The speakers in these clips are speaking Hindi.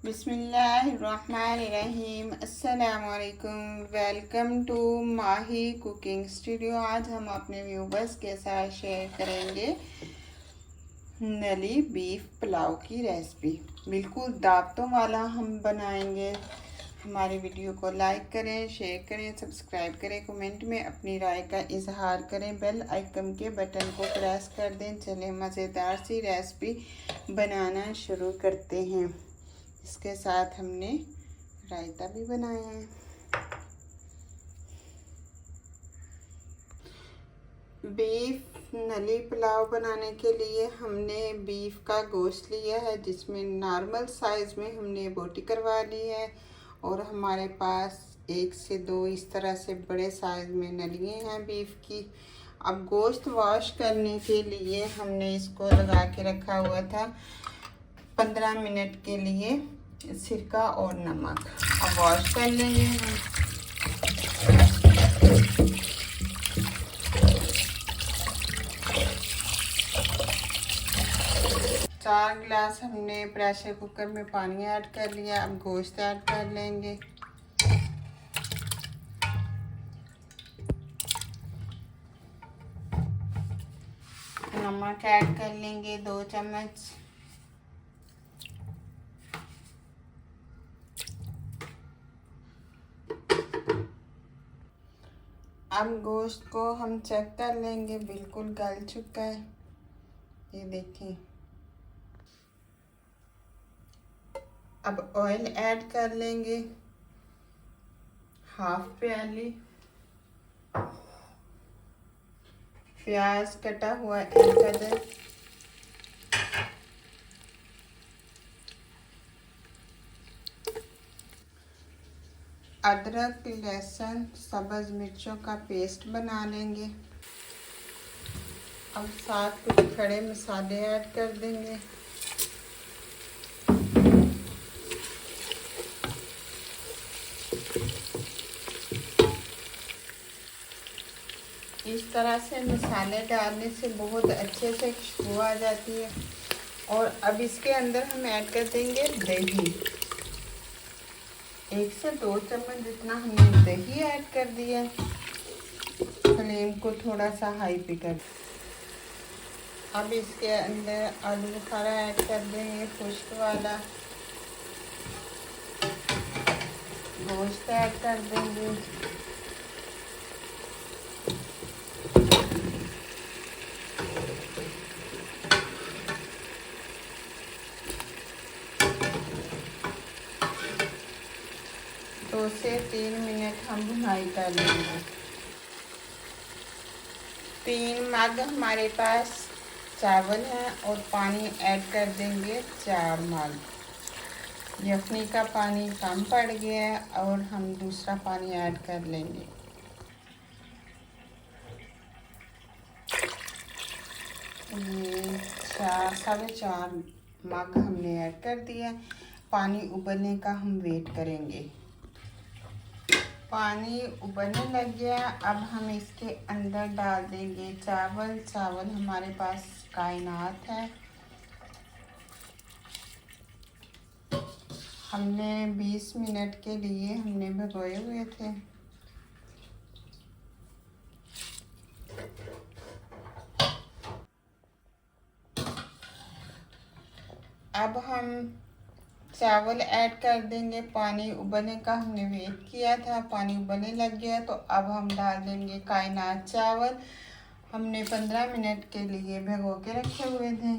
बिस्मिल्लाहिर्रहमानिर्रहीम। अस्सलाम वालेकुम। Welcome to Mahi cooking studio. आज हम अपने व्यूवर्स के साथ शेयर करेंगे नली बीफ पुलाव की रेसिपी। बिल्कुल दावतों वाला हम बनाएंगे। हमारी वीडियो को लाइक करें, शेयर करें, सब्सक्राइब करें, कमेंट में अपनी राय का इजहार करें, बेल आइकन के बटन को प्रेस कर दें। चलें मज़ेदार सी रेसिपी बनाना शुरू करते हैं। इसके साथ हमने रायता भी बनाया है। बीफ नली पुलाव बनाने के लिए हमने बीफ का गोश्त लिया है, जिसमें नॉर्मल साइज़ में हमने बोटी करवा ली है और हमारे पास 1 से 2 इस तरह से बड़े साइज़ में नलियाँ हैं बीफ की। अब गोश्त वॉश करने के लिए हमने इसको लगा के रखा हुआ था 15 मिनट के लिए, सिरका और नमक। अब वॉश कर लेंगे हम। 4 गिलास हमने प्रेशर कुकर में पानी ऐड कर लिया। अब गोश्त ऐड कर लेंगे। नमक ऐड कर लेंगे 2 चम्मच। अब गोश्त को हम चेक कर लेंगे, बिल्कुल गल चुका है, ये देखिए। अब ऑयल ऐड कर लेंगे, हाफ प्याली। प्याज कटा हुआ 1 अदद। अदरक, लहसुन, सब्ज़ मिर्चों का पेस्ट बना लेंगे। अब साथ कुछ खड़े मसाले ऐड कर देंगे। इस तरह से मसाले डालने से बहुत अच्छे से खुशबू आ जाती है। और अब इसके अंदर हम ऐड कर देंगे दही। 1 से 2 चम्मच जितना हमने दही ऐड कर दिया। फ्लेम को थोड़ा सा हाई पे कर। अब इसके अंदर आलू बुखारा ऐड कर देंगे, खुश्क वाला। गोश्त ऐड कर देंगे। दो से 3 मिनट हम भुनाई कर लेंगे। 3 मग हमारे पास चावल हैं और पानी ऐड कर देंगे 4 मग। यखनी का पानी कम पड़ गया है और हम दूसरा पानी ऐड कर लेंगे। ये 4.5 मग हमने ऐड कर दिया। पानी उबलने का हम वेट करेंगे। पानी उबलने लग गया। अब हम इसके अंदर डाल देंगे चावल। चावल हमारे पास कायनात है। हमने 20 मिनट के लिए हमने भिगोए हुए थे। अब हम चावल ऐड कर देंगे। पानी उबलने का हमने वेट किया था, पानी उबलने लग गया तो अब हम डाल देंगे कायनात चावल। हमने 15 मिनट के लिए भिगो के रखे हुए थे।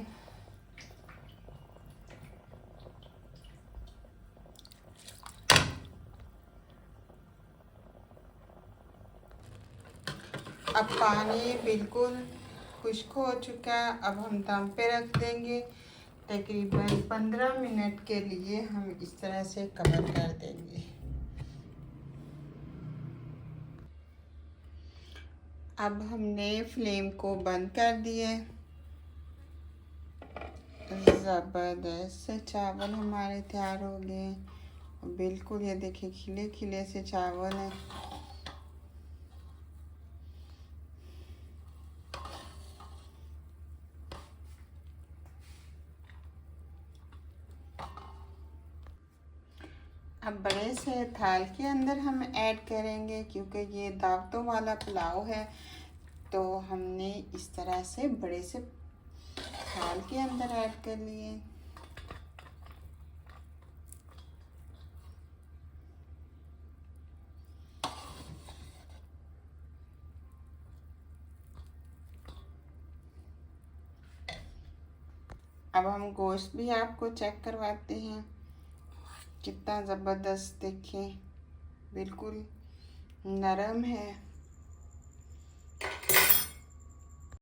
अब पानी बिल्कुल खुश्क हो चुका है। अब हम दम पे रख देंगे। तकरीबन 15 मिनट के लिए हम इस तरह से कवर कर देंगे। अब हमने फ्लेम को बंद कर दिया। ज़बरदस्त से चावल हमारे तैयार हो गए। बिल्कुल ये देखिए खिले खिले से चावल हैं। अब बड़े से थाल के अंदर हम ऐड करेंगे, क्योंकि ये दावतों वाला पुलाव है, तो हमने इस तरह से बड़े से थाल के अंदर ऐड कर लिए। अब हम गोश्त भी आपको चेक करवाते हैं, कितना ज़बरदस्त, देखिए बिल्कुल नरम है।